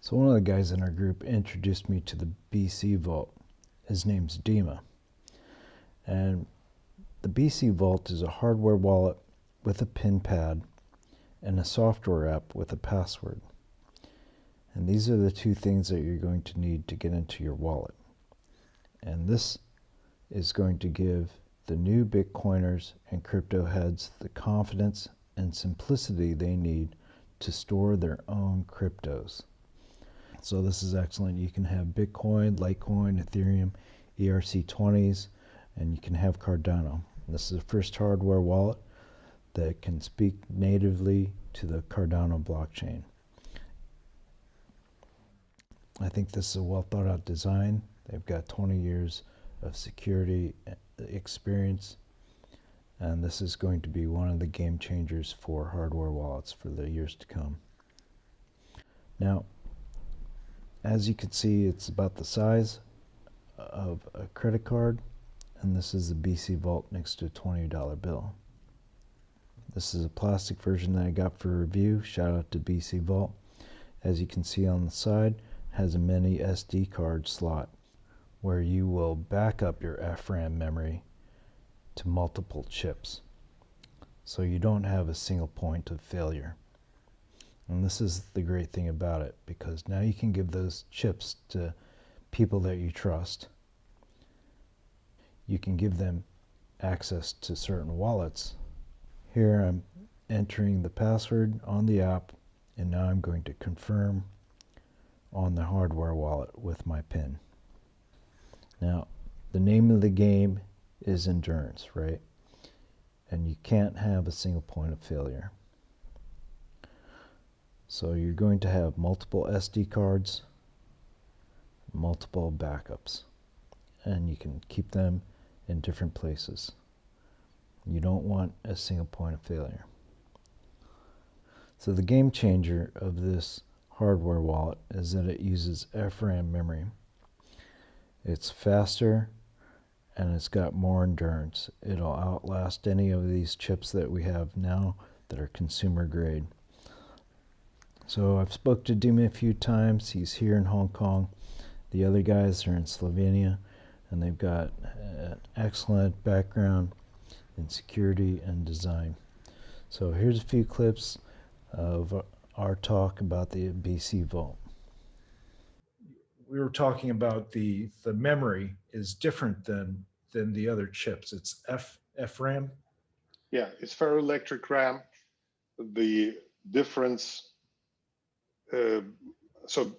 So one of the guys in our group introduced me to the BC Vault. His name's Dima. And the BC Vault is a hardware wallet with a PIN pad and a software app with a password. And these are the two things that you're going to need to get into your wallet. And this is going to give the new Bitcoiners and crypto heads the confidence and simplicity they need to store their own cryptos. So this is excellent. You can have Bitcoin, Litecoin, Ethereum, ERC20s, and you can have Cardano. This is the first hardware wallet that can speak natively to the Cardano blockchain. I think this is a well thought out design. They've got 20 years of security experience, and this is going to be one of the game changers for hardware wallets for the years to come. Now, as you can see, it's about the size of a credit card, and this is the BC Vault next to a $20 bill. This is a plastic version that I got for review. Shout out to BC Vault. As you can see on the side, it has a mini SD card slot where you will back up your Fram memory to multiple chips, so you don't have a single point of failure. And this is the great thing about it, because now you can give those chips to people that you trust. You can give them access to certain wallets. Here I'm entering the password on the app, and now I'm going to confirm on the hardware wallet with my PIN. Now, the name of the game is endurance, right? And you can't have a single point of failure. So you're going to have multiple SD cards, multiple backups, and you can keep them in different places. You don't want a single point of failure. So the game changer of this hardware wallet is that it uses FRAM memory. It's faster and it's got more endurance. It'll outlast any of these chips that we have now that are consumer grade. So I've spoke to Dima a few times. He's here in Hong Kong. The other guys are in Slovenia, and they've got an excellent background in security and design. So here's a few clips of our talk about the BC Vault. We were talking about the memory is different than the other chips. It's FRAM? Yeah, it's ferroelectric RAM. The difference, so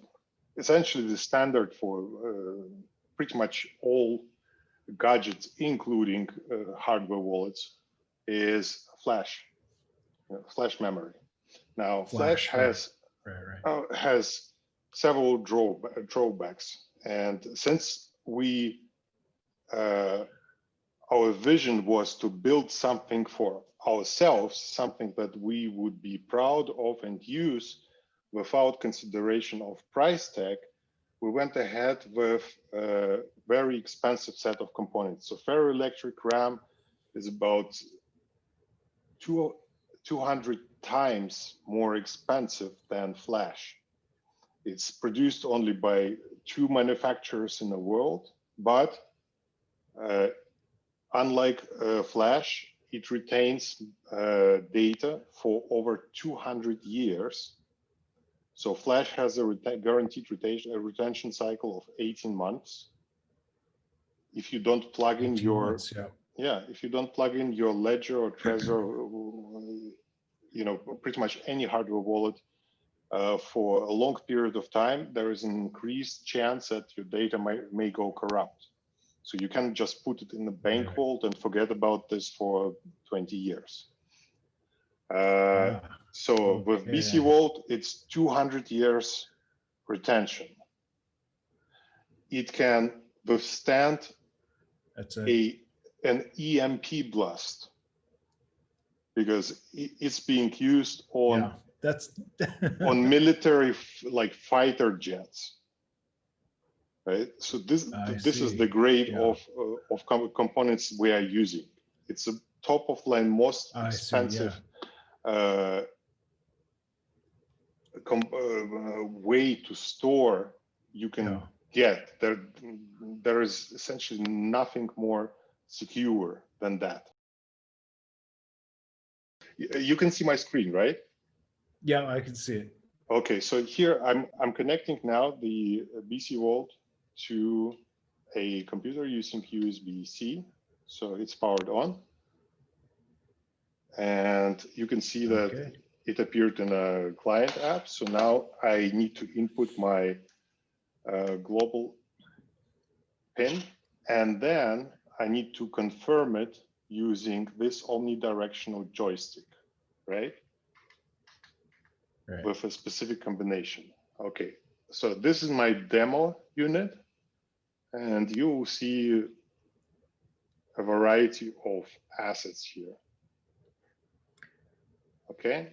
essentially the standard for pretty much all gadgets, including hardware wallets, is flash memory. Now, flash has has several drawbacks, and since we our vision was to build something for ourselves, something that we would be proud of and use without consideration of price tag, we went ahead with a very expensive set of components. So ferroelectric RAM is about 200 times more expensive than flash. It's produced only by 2 manufacturers in the world, but unlike flash, it retains data for over 200 years. So flash has a guaranteed retention cycle of 18 months. If you don't plug in your months, if you don't plug in your Ledger or Trezor, pretty much any hardware wallet for a long period of time, there is an increased chance that your data may go corrupt. So you can't just put it in the bank vault and forget about this for 20 years. So with BC Vault, it's 200 years retention. It can withstand an EMP blast because it's being used on on military fighter jets. Right. So this is the grade of components we are using. It's a top of line, most expensive way to store you can get. There is essentially nothing more secure than that. You can see my screen, right? Yeah, I can see it. Okay, so here I'm connecting now the BC Vault to a computer using USB-C, so it's powered on, and you can see that it appeared in a client app. So now I need to input my global PIN, and then I need to confirm it using this omnidirectional joystick, right? Right. With a specific combination. Okay, so this is my demo unit, and you will see a variety of assets here. Okay,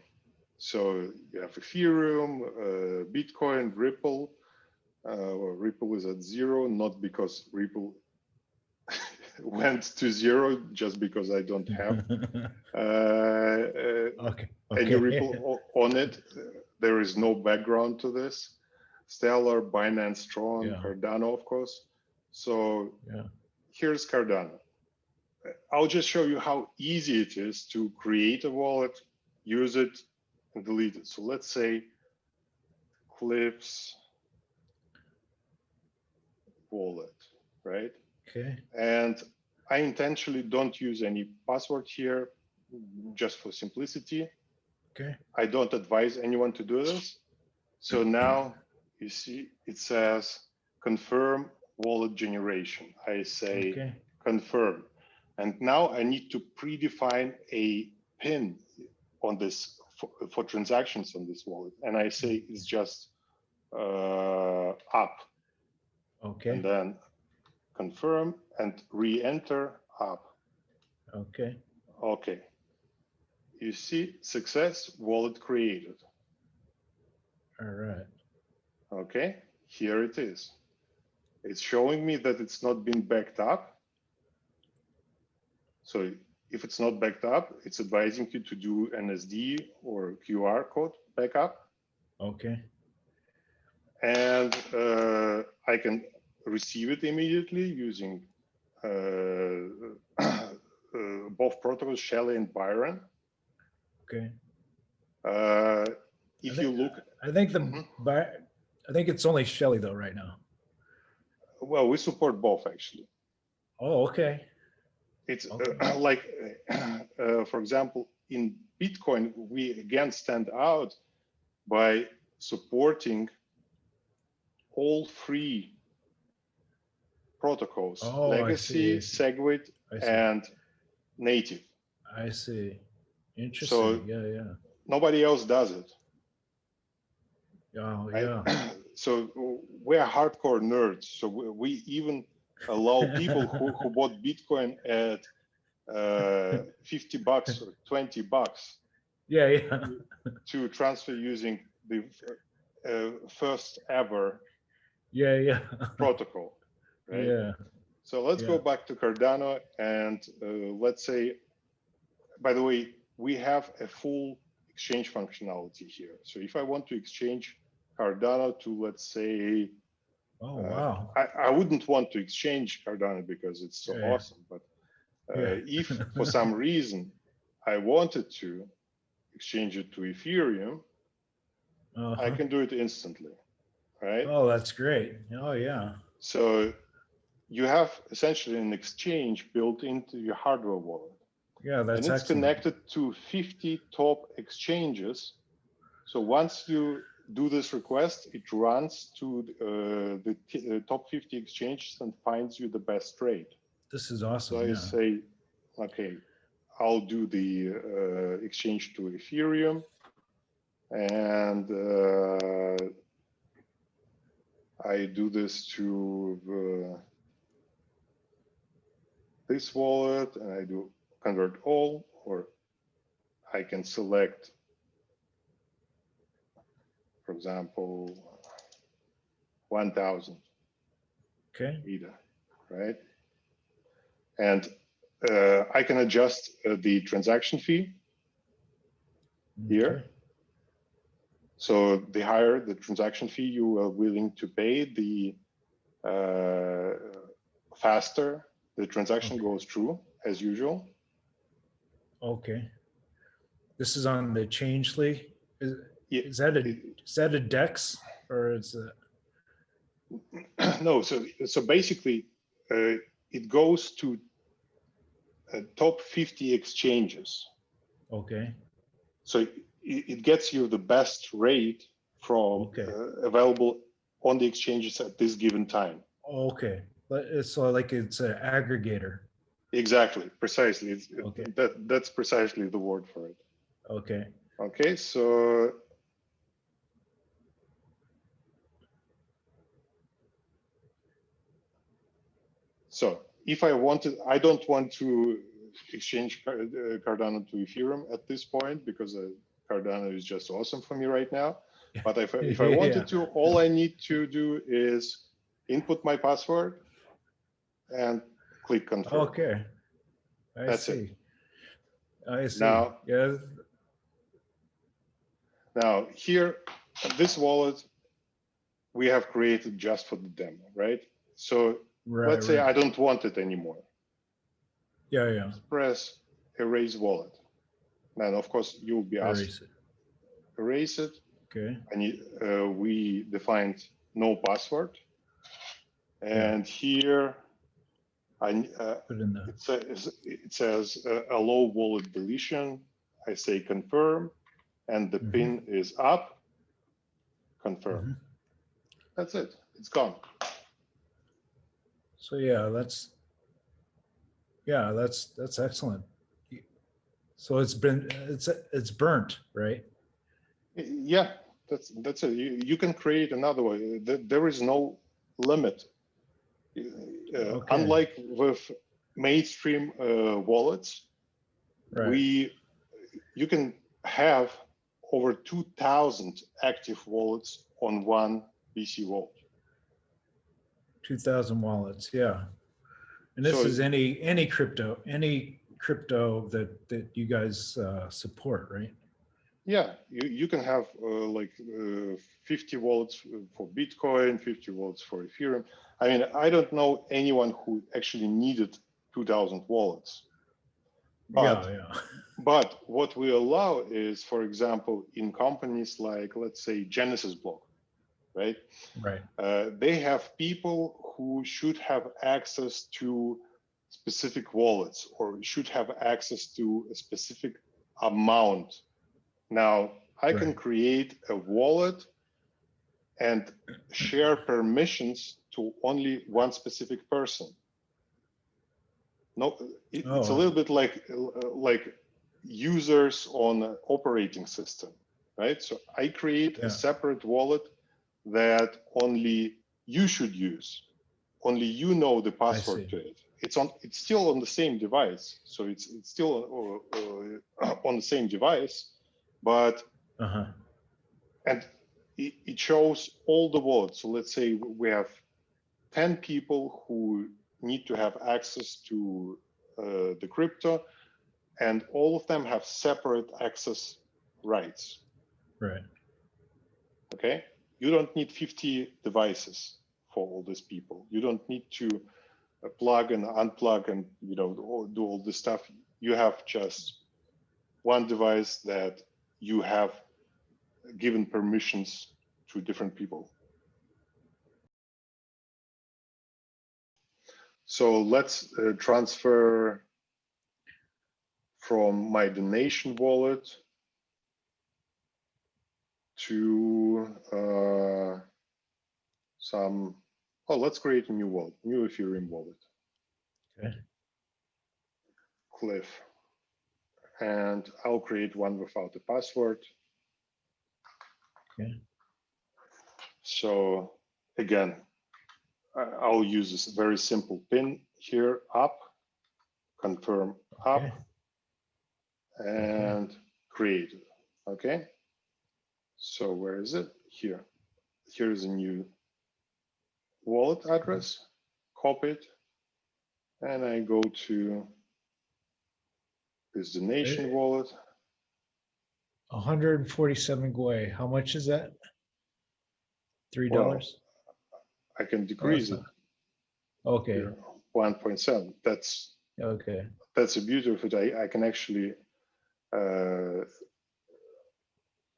so you have Ethereum, Bitcoin, Ripple. Ripple is at 0, not because Ripple went to 0, just because I don't have any Ripple on it. There is no background to this. Stellar, Binance, Tron, Cardano, of course. So here's Cardano. I'll just show you how easy it is to create a wallet, use it, and delete it. So let's say cliffc wallet, right? Okay. And I intentionally don't use any password here, just for simplicity. Okay. I don't advise anyone to do this. So now you see it says confirm wallet generation. I say confirm. And now I need to predefine a PIN on this for transactions on this wallet. And I say it's just up. Okay. And then confirm and re-enter up. Okay. Okay. You see success, wallet created. All right. Okay, here it is. It's showing me that it's not been backed up. So if it's not backed up, it's advising you to do NSD or QR code backup. Okay. And I can receive it immediately using both protocols, Shelley and Byron. Okay. If you look, I think I think it's only Shelley though right now. Well, we support both actually. Oh, okay. It's like, for example, in Bitcoin, we again stand out by supporting all three protocols: Legacy, SegWit, and Native. I see. Interesting. So nobody else does it. Oh, right? So we're hardcore nerds. So we even allow people who bought Bitcoin at $50 or $20 to transfer using the first ever protocol, right? So let's go back to Cardano, and let's say, by the way, we have a full exchange functionality here. So if I want to exchange Cardano to, let's say, I wouldn't want to exchange Cardano because it's so awesome, but if for some reason I wanted to exchange it to Ethereum, I can do it instantly, right? Oh, that's great. Oh, yeah. So you have essentially an exchange built into your hardware wallet. Yeah, that's and it's connected to 50 top exchanges. So once you do this request, it runs to the top 50 exchanges and finds you the best rate. This is awesome. So I say, okay, I'll do the exchange to Ethereum, and I do this to this wallet, and I do convert all, or I can select, for example, 1,000. Okay. Either, right? And I can adjust the transaction fee here. So the higher the transaction fee you are willing to pay, the faster the transaction goes through, as usual. Okay. This is on the Chainlink. Yeah, Is that a DEX or is it? no, so basically, it goes to top 50 exchanges. Okay. So it gets you the best rate from available on the exchanges at this given time. Okay. But it's like it's an aggregator. Exactly, precisely. Okay. That's precisely the word for it. Okay. Okay, so if I wanted, I don't want to exchange Cardano to Ethereum at this point because Cardano is just awesome for me right now. But if I wanted to, all I need to do is input my password and click confirm. Okay. I see. I see. Now, yeah. Now here, this wallet we have created just for the demo, right? So let's say I don't want it anymore. Yeah. Press erase wallet. Then of course you'll be asked erase it. Okay. And we defined no password. And here it says allow wallet deletion. I say confirm, and the pin is up. Confirm. That's it. It's gone. So yeah, that's excellent. So it's burnt, right? Yeah, that's it. You can create another way. There is no limit. Unlike with mainstream wallets, you can have over 2,000 active wallets on one BC vault. 2,000 wallets, yeah. And this is any crypto that you guys support, right? Yeah, you can have 50 wallets for Bitcoin, 50 wallets for Ethereum. I mean, I don't know anyone who actually needed 2,000 wallets. But, but what we allow is, for example, in companies like, let's say, Genesis Block, right? Right. They have people who should have access to specific wallets or should have access to a specific amount. Now, I can create a wallet and share permissions to only one specific person. No, it's a little bit like users on an operating system, right? So I create a separate wallet that only you should use. Only you know the password to it. It's still on the same device, so it's still on the same device, but and it shows all the wallets. So let's say we have 10 people who need to have access to the crypto, and all of them have separate access rights. Right. Okay. You don't need 50 devices for all these people. You don't need to plug and unplug and do all this stuff. You have just one device that you have given permissions to different people. So let's transfer from my donation wallet to let's create a new wallet, new Ethereum wallet. Okay. Cliff. And I'll create one without a password. Okay. So again, I'll use this very simple pin here, up, confirm up, and create it. Okay. So where is it? Here. Here is a new wallet address, copy it, and I go to this donation wallet. 147 Gwei. How much is that? $3? Well, I can Oh, decrease that's it. okay. Here, 1.7. Okay. That's the beauty of it. I can actually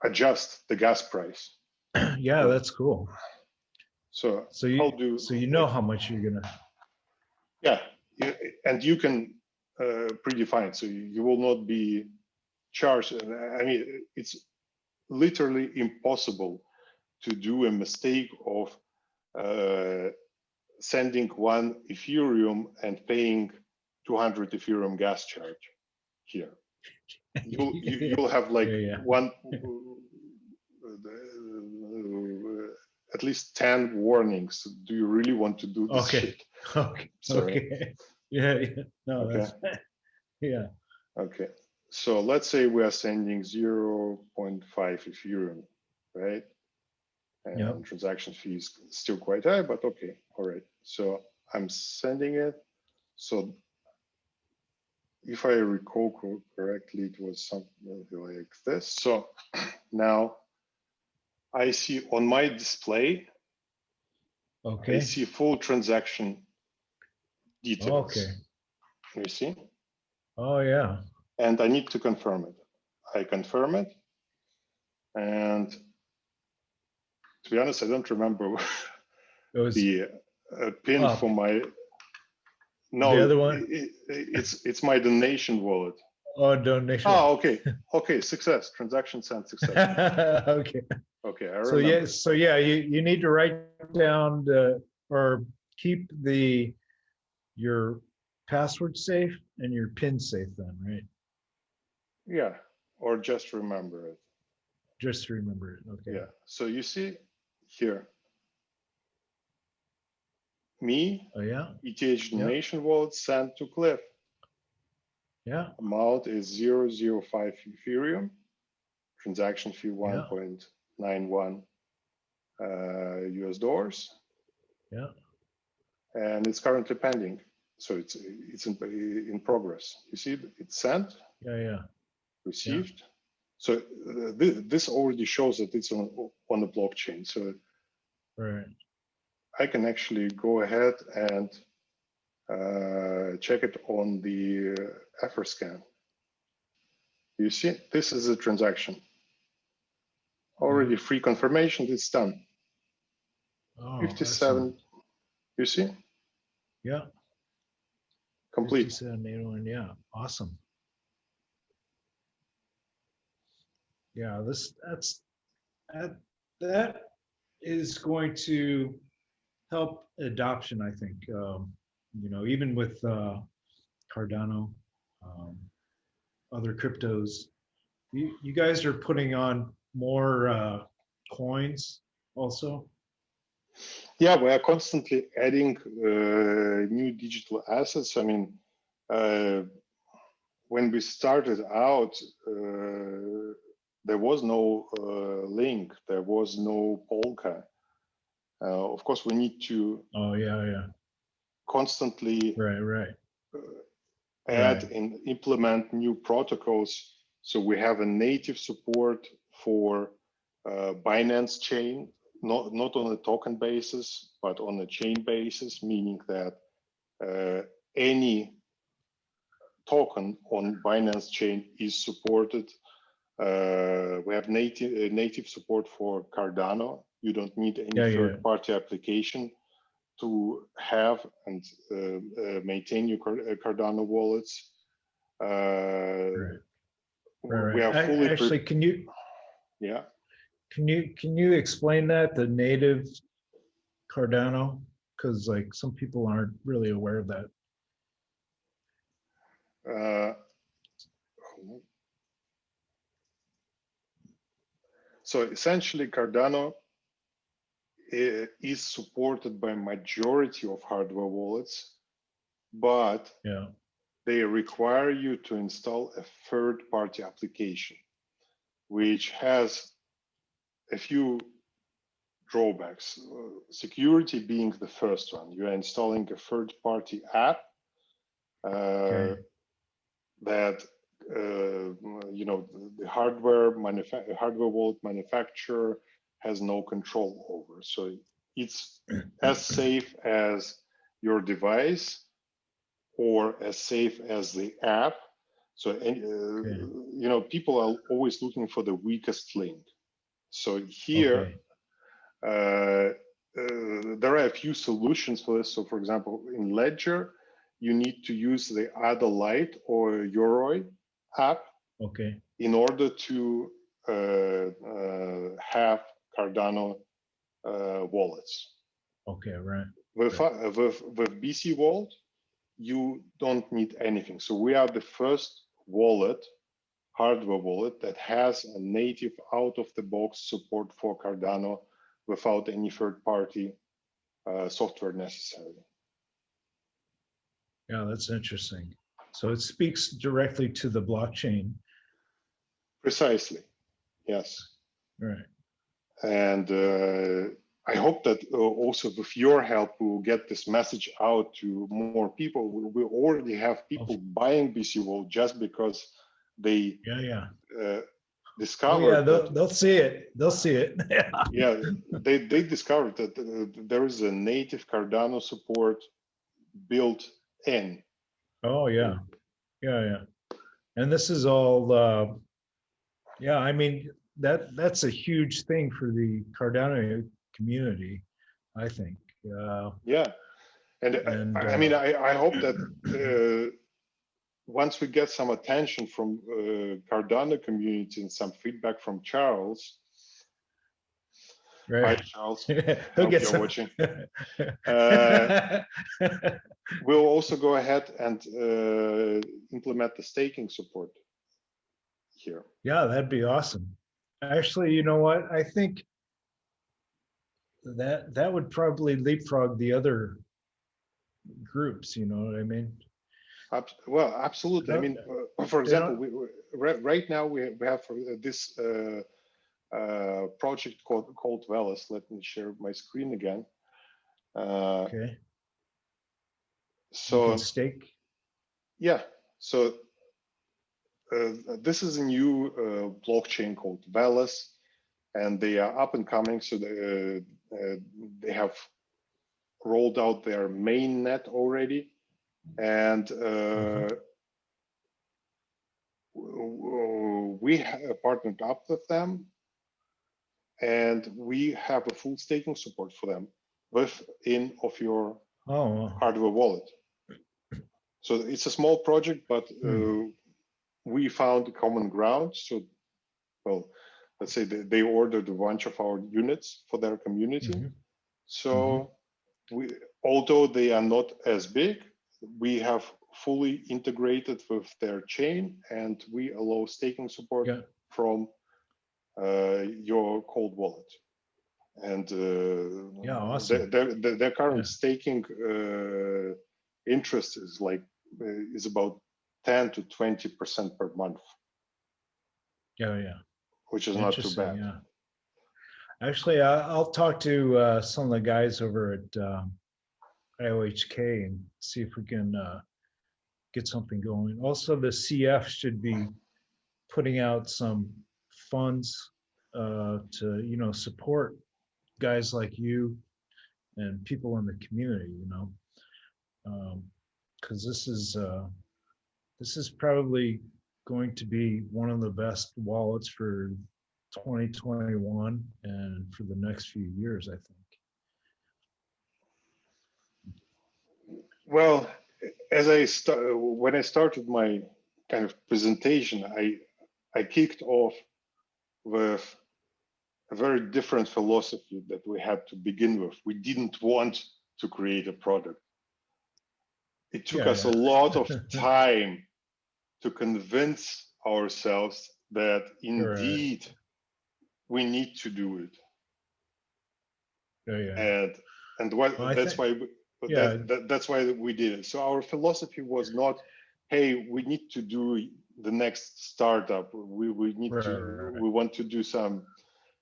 adjust the gas price. Yeah, that's cool. So So I'll do. you know how much you're gonna. Yeah, and you can predefine, so you will not be charged. I mean, it's literally impossible to do a mistake of sending 1 Ethereum and paying 200 Ethereum gas charge here. You'll have like one at least 10 warnings. Do you really want to do this shit? Okay. Sorry. Okay. Yeah. No, Okay. that's yeah. Okay. So let's say we are sending 0.5 Ethereum, right? And Yep. transaction fee is still quite high, but okay. All right. So I'm sending it. So if I recall correctly, it was something like this. So now I see on my display, Okay. I see full transaction details. Okay. You see? Oh yeah. And I need to confirm it. I confirm it. And to be honest, I don't remember It was the pin for my. No, the other one. It's my donation wallet. Oh, donation. Oh, okay. Okay, success. Transaction sent success. Okay. Okay, I So remember. so yeah, you need to write down or keep your password safe and your PIN safe then, right? Yeah, or just remember it. Just to remember it. Okay. Yeah. So you see here, me, Oh yeah. ETH donation wallet sent to Cliff. Yeah. Amount is 0.005 Ethereum. Transaction fee 1.91 US dollars. Yeah. And it's currently pending. So it's in progress. You see, it's sent. Yeah. Received. Yeah. So this already shows that it's on the blockchain. So right. I can actually go ahead and check it on the Scan. You see, this is a transaction. Already free confirmation, it's done. Oh, 57, excellent. you see? Yeah. Complete. 5781, yeah, awesome. Yeah, that is going to help adoption, I think. You know, even with Cardano, other cryptos, you guys are putting on more coins also. Yeah, we are constantly adding new digital assets. I mean, when we started out, there was no link, there was no polka. Of course, we need to constantly add and implement new protocols. So we have a native support for Binance chain, not on a token basis, but on a chain basis, meaning that any token on Binance chain is supported. We have native support for Cardano. You don't need any third-party application to have and maintain your Cardano wallets. We are fully actually, can you? Yeah. Can you explain that, the native Cardano? Because like some people aren't really aware of that. So essentially, Cardano is supported by majority of hardware wallets, but they require you to install a third-party application, which has a few drawbacks. Security being the first one. You are installing a third-party app that you know, the hardware wallet manufacturer has no control over. So it's as safe as your device or as safe as the app. So, you know, people are always looking for the weakest link. So here, there are a few solutions for this. So for example, in Ledger, you need to use the Ada Lite or Yoroi app in order to have Cardano wallets. With BC Vault, you don't need anything. So we are the first wallet, hardware wallet, that has a native out-of-the-box support for Cardano without any third-party software necessary. Yeah, that's interesting. So it speaks directly to the blockchain. Precisely, yes. Right. And I hope that also with your help, we will get this message out to more people. We already have people buying BC Vault just because they discovered. They'll see it. They'll see it. Yeah, they discovered that there is a native Cardano support built in. Oh yeah, yeah. And this is all. Yeah, I mean that's a huge thing for the Cardano community, I think. Yeah, and I mean I hope that once we get some attention from Cardano community and some feedback from Charles. Right. Hi, Charles. He'll get you're watching. We'll also go ahead and implement the staking support here. Yeah, that'd be awesome. Actually, you know what? I think that would probably leapfrog the other groups. You know what I mean? Well, absolutely. I mean, for example, right now we have this project called Velas. Let me share my screen again. Okay. So you can stake. Yeah. So this is a new blockchain called Velas, and they are up and coming. So they have rolled out their main net already, and we have partnered up with them, and we have a full staking support for them within of your hardware wallet. So it's a small project, but we found common ground. So, well, let's say they ordered a bunch of our units for their community. So although they are not as big, we have fully integrated with their chain, and we allow staking support from your cold wallet. And awesome. their current staking interest is about 10 to 20% per month. Which is not too bad. Yeah. Actually, I'll talk to some of the guys over at IOHK and see if we can get something going. Also, the CF should be putting out some funds to support guys like you and people in the community, because this is probably going to be one of the best wallets for 2021 and for the next few years, I think. Well, when I started my kind of presentation, I kicked off with a very different philosophy that we had to begin with. We didn't want to create a product. It took us a lot of time to convince ourselves that indeed we need to do it. That's why we did it. So our philosophy was not, hey, we need to do the next startup. We want to do some,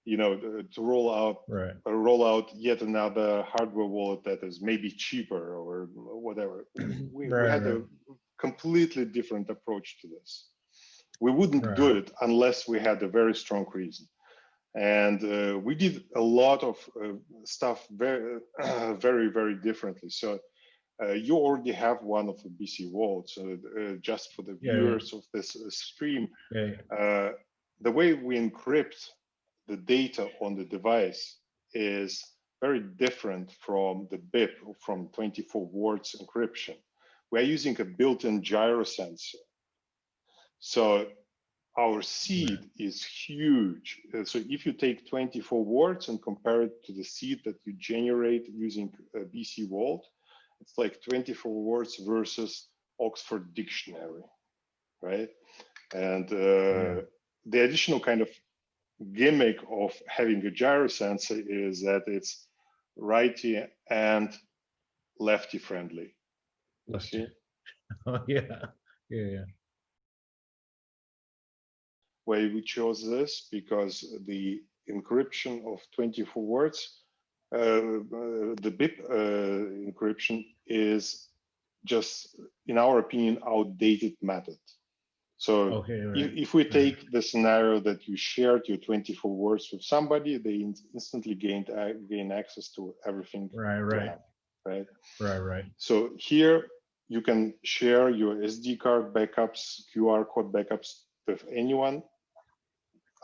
to roll out yet another hardware wallet that is maybe cheaper or whatever. We had a completely different approach to this. We wouldn't Right. do it unless we had a very strong reason. And we did a lot of stuff very, very differently. So you already have one of the BC vaults. Just for the viewers of this stream, the way we encrypt the data on the device is very different from the BIP, from 24 words encryption. We're using a built-in gyro sensor. So our seed is huge. So if you take 24 words and compare it to the seed that you generate using a BC Vault, it's like 24 words versus Oxford Dictionary, right? And the additional kind of gimmick of having a gyro sensor is that it's righty and lefty friendly. Lefty. Oh, yeah. Why we chose this? Because the encryption of 24 words, the BIP encryption is just, in our opinion, outdated method. So if we take the scenario that you shared your 24 words with somebody, they instantly gain access to everything. Right. So here you can share your SD card backups, QR code backups with anyone.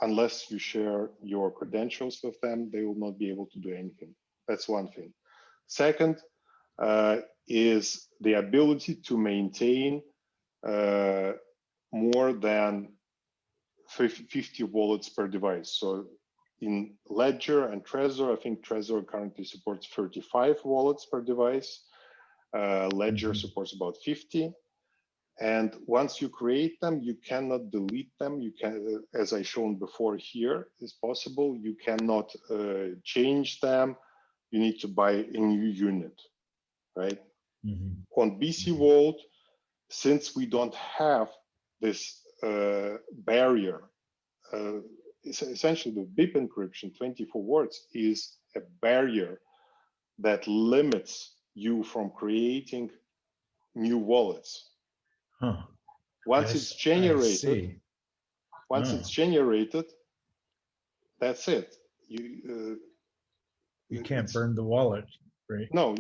Unless you share your credentials with them, they will not be able to do anything. That's one thing. Second is the ability to maintain more than 50 wallets per device. So in Ledger and Trezor, I think Trezor currently supports 35 wallets per device. Ledger supports about 50. And once you create them, you cannot delete them. You can, as I shown before here, is possible. You cannot change them. You need to buy a new unit, right? On BC Vault, since we don't have this barrier, essentially the BIP encryption, 24 words, is a barrier that limits you from creating new wallets. Once it's generated, it's generated, that's it. You can't burn the wallet, right? No,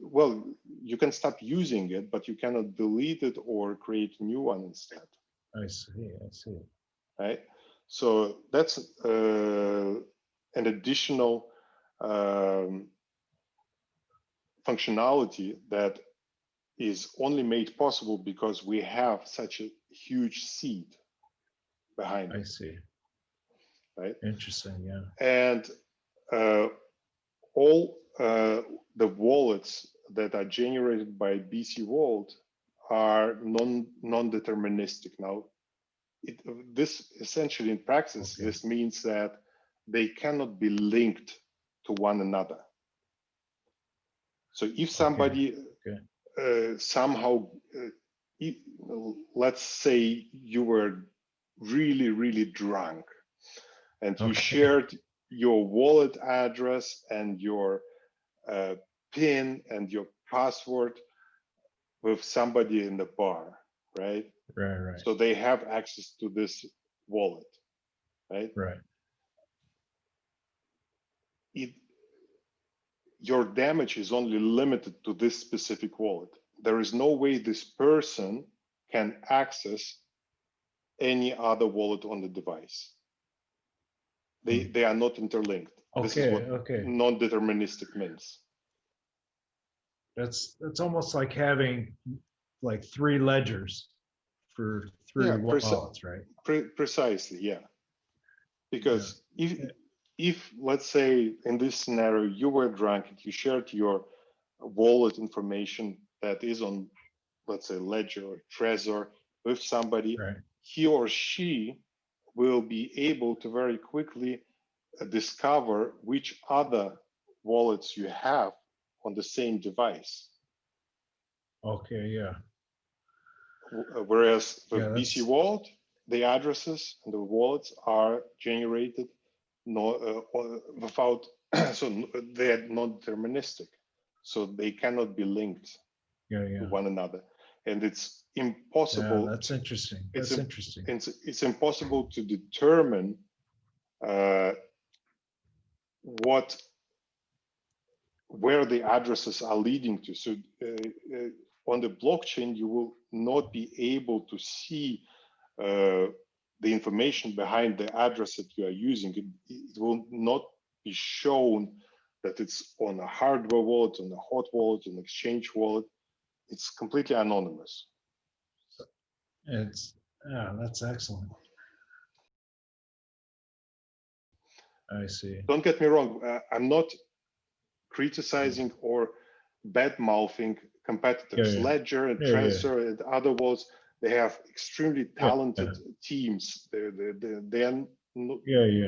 well, you can stop using it, but you cannot delete it or create a new one instead. I see. Right. So that's an additional functionality that is only made possible because we have such a huge seed behind it. I see. Right. Interesting. Yeah. And all the wallets that are generated by BC Vault are non-deterministic. Now, this essentially in practice, this means that they cannot be linked to one another. So if somebody somehow, let's say you were really drunk and you shared your wallet address and your PIN and your password with somebody in the bar, right? Right. So they have access to this wallet, right? Right. Your damage is only limited to this specific wallet. There is no way this person can access any other wallet on the device. They are not interlinked. This is what non-deterministic means. That's almost like having like 3 ledgers for 3 wallets, right? Precisely, yeah. Because if let's say in this scenario you were drunk and you shared your wallet information that is on, let's say, Ledger or Trezor with somebody, he or she will be able to very quickly discover which other wallets you have on the same device. Whereas with BC Vault, the addresses and the wallets are generated without, so they're not deterministic, so they cannot be linked to one another. and it's Yeah, impossible. that's interesting. That's interesting. It's impossible to determine where the addresses are leading to. So on the blockchain, you will not be able to see the information behind the address that you are using. It will not be shown that it's on a hardware wallet, on a hot wallet, an exchange wallet. It's completely anonymous. That's excellent. I see. Don't get me wrong. I'm not criticizing or bad-mouthing competitors. Yeah. Ledger and Trezor and other wallets, they have extremely talented teams. They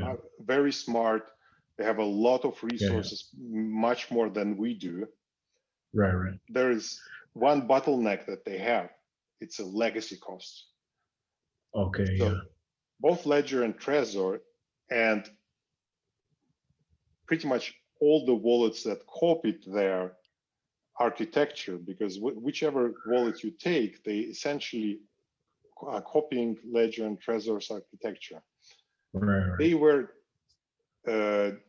are very smart. They have a lot of resources, much more than we do. Right. There is one bottleneck that they have. It's a legacy cost. Okay, so both Ledger and Trezor and pretty much all the wallets that copied their architecture, because whichever wallet you take, they essentially are copying Ledger and Trezor's architecture. Right. They were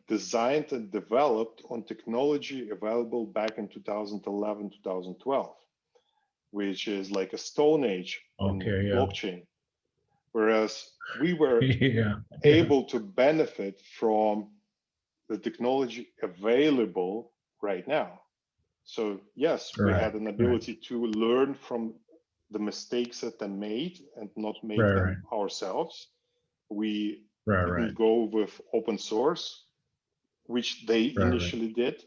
designed and developed on technology available back in 2011, 2012, which is like a Stone Age on blockchain. Whereas we were able to benefit from the technology available right now. So yes, we had an ability to learn from the mistakes that they made and not make them ourselves. We didn't go with open source, which they initially did.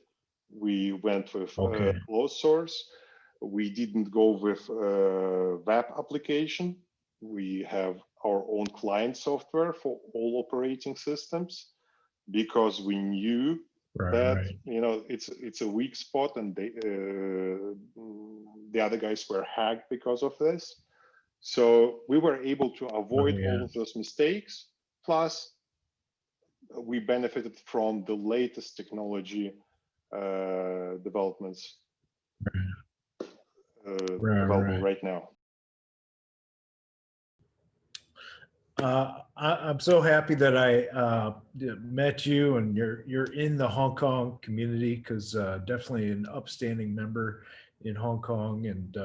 We went with closed source. We didn't go with web application. We have our own client software for all operating systems, because we knew that it's a weak spot, and the other guys were hacked because of this. So we were able to avoid all of those mistakes. Plus, we benefited from the latest technology developments available right now. I'm so happy that I met you, and you're in the Hong Kong community, because definitely an upstanding member in Hong Kong, and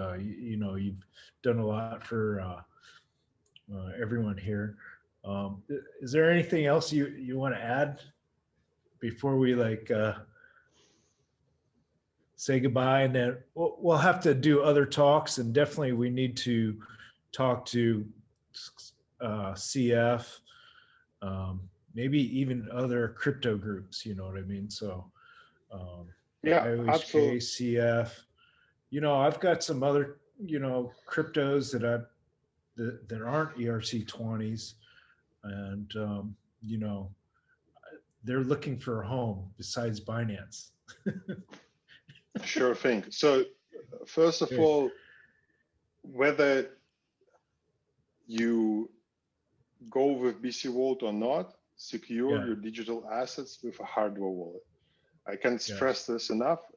you've done a lot for everyone here. Is there anything else you want to add before we say goodbye? And then we'll have to do other talks, and definitely we need to talk to CF, maybe even other crypto groups, you know what I mean? So absolutely. CF, I've got some other, cryptos that aren't ERC20s, and they're looking for a home besides Binance. Sure thing. So first of all, whether you go with BC Wallet or not, secure your digital assets with a hardware wallet. I can't stress this enough.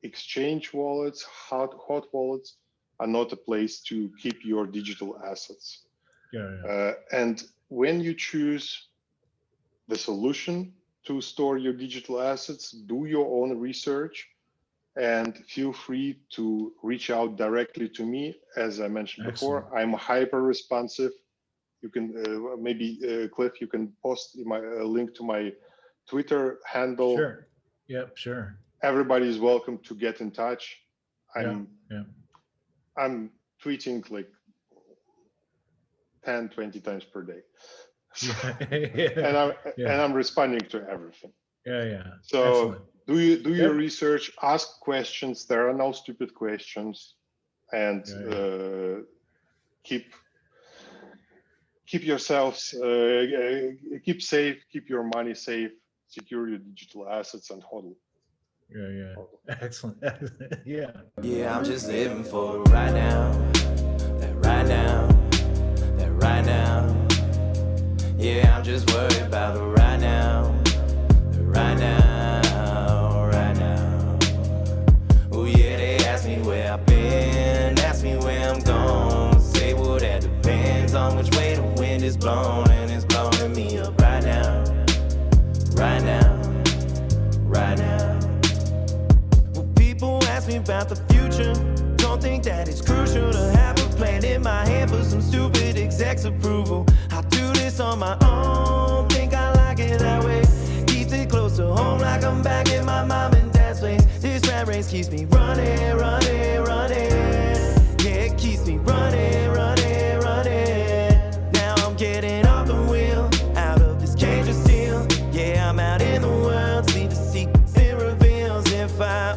Exchange wallets, hot wallets are not a place to keep your digital assets. And when you choose the solution to store your digital assets, do your own research, and feel free to reach out directly to me. As I mentioned before, I'm hyper responsive. You can maybe Cliff, you can post my link to my Twitter handle. Sure. Yep. Sure. Everybody is welcome to get in touch. I'm tweeting like 10, 20 times per day. And I'm responding to everything. So excellent. Do your research, ask questions. There are no stupid questions, and keep yourselves, keep safe, keep your money safe, secure your digital assets, and hodl. Excellent. Yeah, I'm just living for right now, that right now, that right now. Yeah, I'm just worried about the right now, the right now, right now. Oh yeah, they ask me where I've been, ask me me about the future. Don't think that it's crucial to have a plan in my hand for some stupid exec's approval. I do this on my own, think I like it that way. Keeps it close to home like I'm back in my mom and dad's place. This rat race keeps me running, running, running. Yeah, it keeps me running, running, running. Now I'm getting off the wheel, out of this cage of steel. Yeah, I'm out in the world, see the secrets it reveals. If I